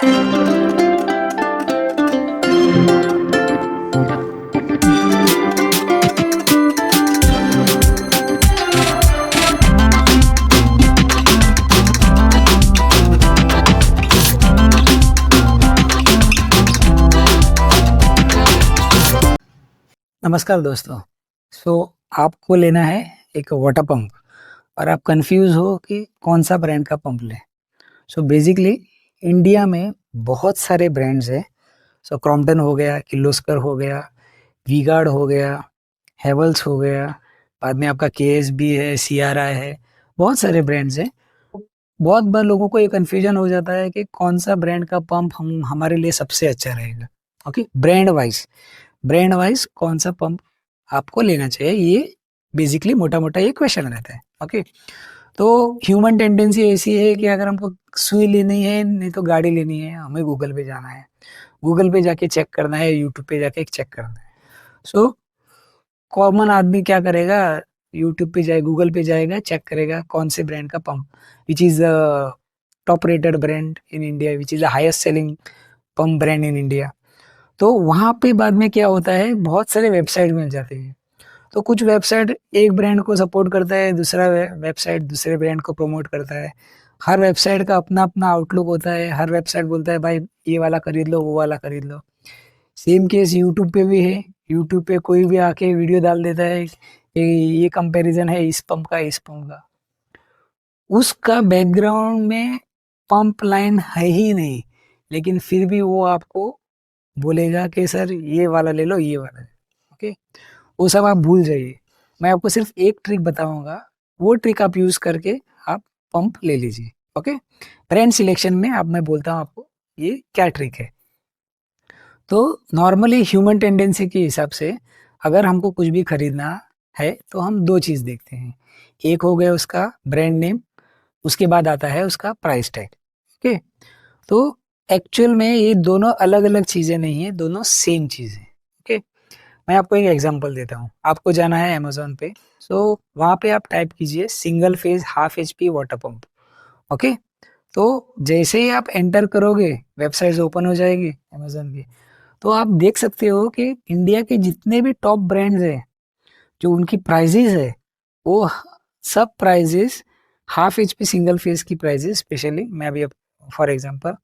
नमस्कार दोस्तों। आपको लेना है एक वाटर पंप और आप कंफ्यूज हो कि कौन सा ब्रांड का पंप लें। बेसिकली इंडिया में बहुत सारे ब्रांड्स हैं। क्रॉम्पटन हो गया, किर्लोस्कर हो गया, वी-गार्ड हो गया, हेवल्स हो गया, बाद में आपका केएसबी है, सीआरआई है, बहुत सारे ब्रांड्स हैं। बहुत बार लोगों को ये कंफ्यूजन हो जाता है कि कौन सा ब्रांड का पंप हम हमारे लिए सबसे अच्छा रहेगा। ओके, ब्रांड वाइज कौन सा पंप आपको लेना चाहिए, ये बेसिकली मोटा मोटा ये क्वेश्चन रहता है। ओके, तो ह्यूमन टेंडेंसी ऐसी है कि अगर हमको सुई लेनी है नहीं तो गाड़ी लेनी है, हमें गूगल पे जाना है, गूगल पे जाके चेक करना है, यूट्यूब पे जाके चेक करना है। कॉमन आदमी क्या करेगा, यूट्यूब पे जाए, गूगल पे जाएगा, चेक करेगा कौन से ब्रांड का pump which is top rated brand in India, which is the highest selling pump brand in India. तो वहां पे बाद में क्या होता है, बहुत सारे वेबसाइट मिल जाते हैं। तो कुछ वेबसाइट एक ब्रांड को सपोर्ट करता है, दूसरा वेबसाइट दूसरे ब्रांड को प्रमोट करता है। हर वेबसाइट का अपना अपना आउटलुक होता है, हर वेबसाइट बोलता है भाई ये वाला खरीद लो, वो वाला खरीद लो। सेम केस यूट्यूब पे भी है। यूट्यूब पे कोई भी आके वीडियो डाल देता है कि ये कंपैरिजन है इस पंप का इस पंप का, उसका बैकग्राउंड में पंप लाइन है ही नहीं, लेकिन फिर भी वो आपको बोलेगा कि सर ये वाला ले लो, ये वाला ले लो। ओके, वो सब आप भूल जाइए। मैं आपको सिर्फ एक ट्रिक बताऊंगा, वो ट्रिक आप यूज करके आप पंप ले लीजिए। ओके, ब्रांड सिलेक्शन में अब मैं बोलता हूँ आपको ये क्या ट्रिक है। तो नॉर्मली ह्यूमन टेंडेंसी के हिसाब से अगर हमको कुछ भी खरीदना है तो हम दो चीज देखते हैं। एक हो गया उसका ब्रांड नेम, उसके बाद आता है उसका प्राइस टैग। ओके, तो एक्चुअल में ये दोनों अलग अलग चीजें नहीं है, दोनों सेम चीज है। ओके, मैं आपको एक एग्जांपल देता हूँ। आपको जाना है अमेजोन पे, वहां पे आप टाइप कीजिए single phase half HP water pump. Okay, तो जैसे ही आप एंटर करोगे वेबसाइट ओपन हो जाएगी अमेजोन की। तो आप देख सकते हो कि इंडिया के जितने भी टॉप ब्रांड्स हैं, जो उनकी प्राइजेस है, वो सब prices half HP single phase की प्राइजेस, स्पेशली मैं अभी फॉर एग्जांपल,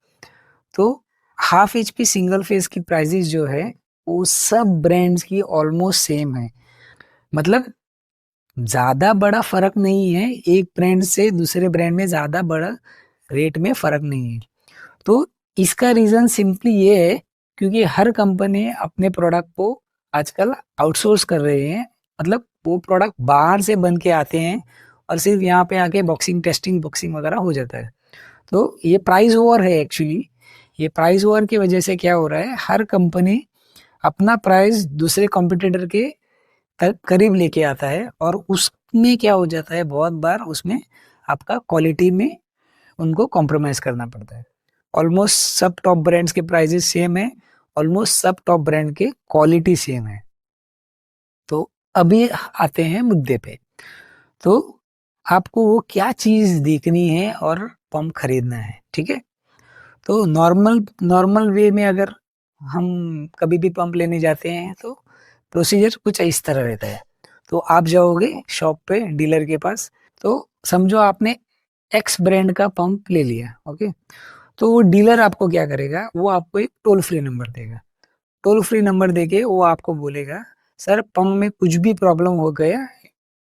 तो हाफ एचपी सिंगल फेज की प्राइजेस जो है वो सब ब्रांड्स की ऑलमोस्ट सेम है। मतलब ज्यादा बड़ा फर्क नहीं है, एक ब्रांड से दूसरे ब्रांड में ज्यादा बड़ा रेट में फर्क नहीं है। तो इसका रीजन सिंपली ये है क्योंकि हर कंपनी अपने प्रोडक्ट को आजकल आउटसोर्स कर रहे हैं। मतलब वो प्रोडक्ट बाहर से बन के आते हैं और सिर्फ यहाँ पे आके बॉक्सिंग वगैरह हो जाता है। तो ये प्राइस वॉर है एक्चुअली। ये प्राइस वॉर की वजह से क्या हो रहा है, हर कंपनी अपना प्राइस दूसरे कॉम्पिटिटर के करीब लेके आता है और उसमें क्या हो जाता है, बहुत बार उसमें आपका क्वालिटी में उनको कॉम्प्रोमाइज करना पड़ता है। ऑलमोस्ट सब टॉप ब्रांड्स के प्राइजेस सेम है, ऑलमोस्ट सब टॉप ब्रांड के क्वालिटी सेम है। तो अभी आते हैं मुद्दे पे। तो आपको वो क्या चीज देखनी है और पंप खरीदना है, ठीक है। तो नॉर्मल नॉर्मल वे में अगर हम कभी भी पंप लेने जाते हैं तो प्रोसीजर कुछ इस तरह रहता है। तो आप जाओगे शॉप पे, डीलर के पास। तो समझो आपने एक्स ब्रांड का पंप ले लिया। ओके, तो वो डीलर आपको क्या करेगा, वो आपको एक टोल फ्री नंबर देगा। टोल फ्री नंबर देके वो आपको बोलेगा सर पंप में कुछ भी प्रॉब्लम हो गया,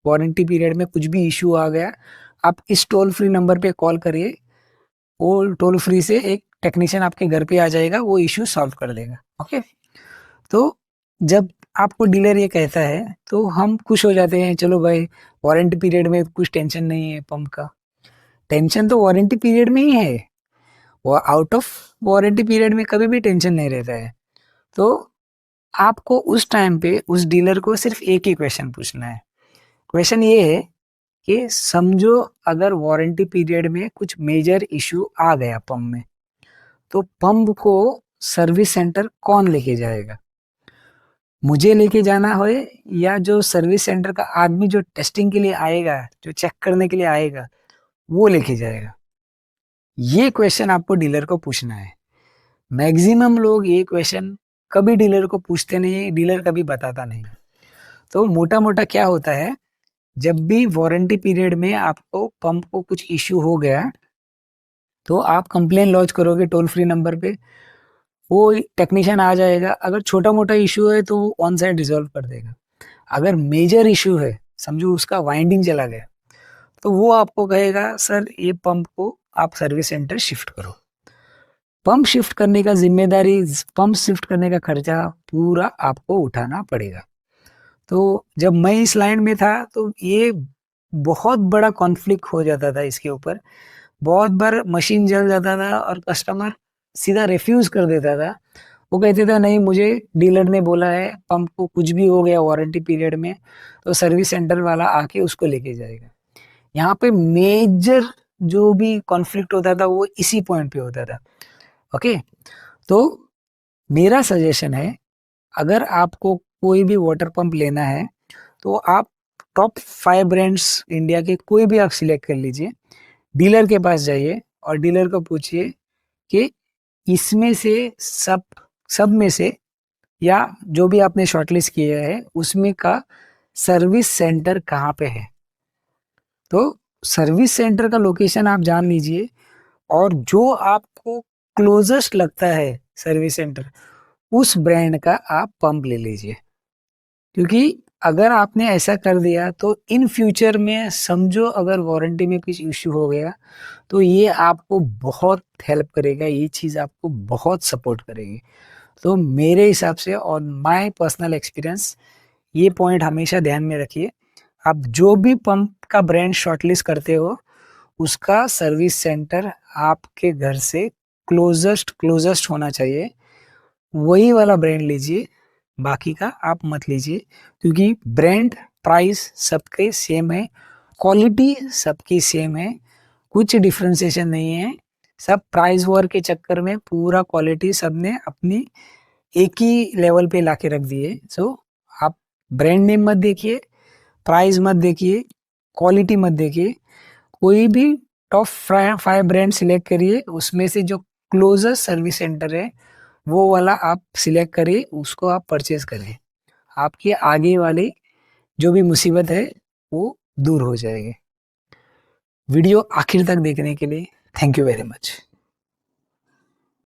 वारंटी पीरियड में कुछ भी इशू आ गया, आप इस टोल फ्री नंबर पे कॉल करिए। वो टोल फ्री से एक टेक्नीशियन आपके घर पे आ जाएगा, वो इशू सॉल्व कर देगा। ओके, तो जब आपको डीलर ये कहता है तो हम खुश हो जाते हैं, चलो भाई वारंटी पीरियड में कुछ टेंशन नहीं है पंप का। टेंशन तो वारंटी पीरियड में ही है, वो आउट ऑफ वारंटी पीरियड में कभी भी टेंशन नहीं रहता है। तो आपको उस टाइम पे उस डीलर को सिर्फ एक ही क्वेश्चन पूछना है। क्वेश्चन ये है कि समझो अगर वारंटी पीरियड में कुछ मेजर इशू आ गया पंप में, तो पंप को सर्विस सेंटर कौन लेके जाएगा? मुझे लेके जाना हो या जो सर्विस सेंटर का आदमी जो टेस्टिंग के लिए आएगा, जो चेक करने के लिए आएगा, वो लेके जाएगा? ये क्वेश्चन आपको डीलर को पूछना है। मैक्सिमम लोग ये क्वेश्चन कभी डीलर को पूछते नहीं, डीलर कभी बताता नहीं। तो मोटा मोटा क्या होता है, जब भी वारंटी पीरियड में आपको पंप को कुछ इश्यू हो गया तो आप कंप्लेन लॉन्च करोगे टोल फ्री नंबर पे, वो टेक्नीशियन आ जाएगा। अगर छोटा मोटा इशू है तो वो ऑन साइड रिजॉल्व कर देगा। अगर मेजर इशू है, समझो उसका वाइंडिंग चला गया, तो वो आपको कहेगा सर ये पंप को आप सर्विस सेंटर शिफ्ट करो। पंप शिफ्ट करने का जिम्मेदारी, पंप शिफ्ट करने का खर्चा पूरा आपको उठाना पड़ेगा। तो जब मैं इस लाइन में था तो ये बहुत बड़ा कॉन्फ्लिक्ट हो जाता था इसके ऊपर। बहुत बार मशीन जल जाता था और कस्टमर सीधा रिफ्यूज कर देता था। वो कहते थे नहीं, मुझे डीलर ने बोला है पंप को कुछ भी हो गया वारंटी पीरियड में तो सर्विस सेंटर वाला आके उसको लेके जाएगा। यहाँ पे मेजर जो भी कॉन्फ्लिक्ट होता था वो इसी पॉइंट पे होता था। ओके, तो मेरा सजेशन है, अगर आपको कोई भी वाटर पंप लेना है तो आप टॉप 5 ब्रांड्स इंडिया के कोई भी आप सिलेक्ट कर लीजिए। डीलर के पास जाइए और डीलर को पूछिए कि इसमें से सब सब में से, या जो भी आपने शॉर्टलिस्ट किया है उसमें का सर्विस सेंटर कहाँ पे है। तो सर्विस सेंटर का लोकेशन आप जान लीजिए और जो आपको क्लोजेस्ट लगता है सर्विस सेंटर, उस ब्रांड का आप पंप ले लीजिए। क्योंकि अगर आपने ऐसा कर दिया तो इन फ्यूचर में समझो अगर वारंटी में कुछ इश्यू हो गया तो ये आपको बहुत हेल्प करेगा, ये चीज़ आपको बहुत सपोर्ट करेगी। तो मेरे हिसाब से और माय पर्सनल एक्सपीरियंस, ये पॉइंट हमेशा ध्यान में रखिए। आप जो भी पंप का ब्रांड शॉर्टलिस्ट करते हो उसका सर्विस सेंटर आपके घर से क्लोजेस्ट क्लोजेस्ट होना चाहिए, वही वाला ब्रांड लीजिए, बाकी का आप मत लीजिए। क्योंकि ब्रांड प्राइस सबके सेम है, क्वालिटी सबकी सेम है, कुछ डिफ्रेंसिएशन नहीं है। सब प्राइस वॉर के चक्कर में पूरा क्वालिटी सबने अपनी एक ही लेवल पे लाके रख दी है। सो आप ब्रांड नेम मत देखिए, प्राइस मत देखिए, क्वालिटी मत देखिए, कोई भी टॉप 5 ब्रांड सिलेक्ट करिए, उसमें से जो क्लोजेस्ट सर्विस सेंटर है वो वाला आप सिलेक्ट करिए, उसको आप परचेज करें। आपके आगे वाली जो भी मुसीबत है वो दूर हो जाएगी। वीडियो आखिर तक देखने के लिए थैंक यू वेरी मच।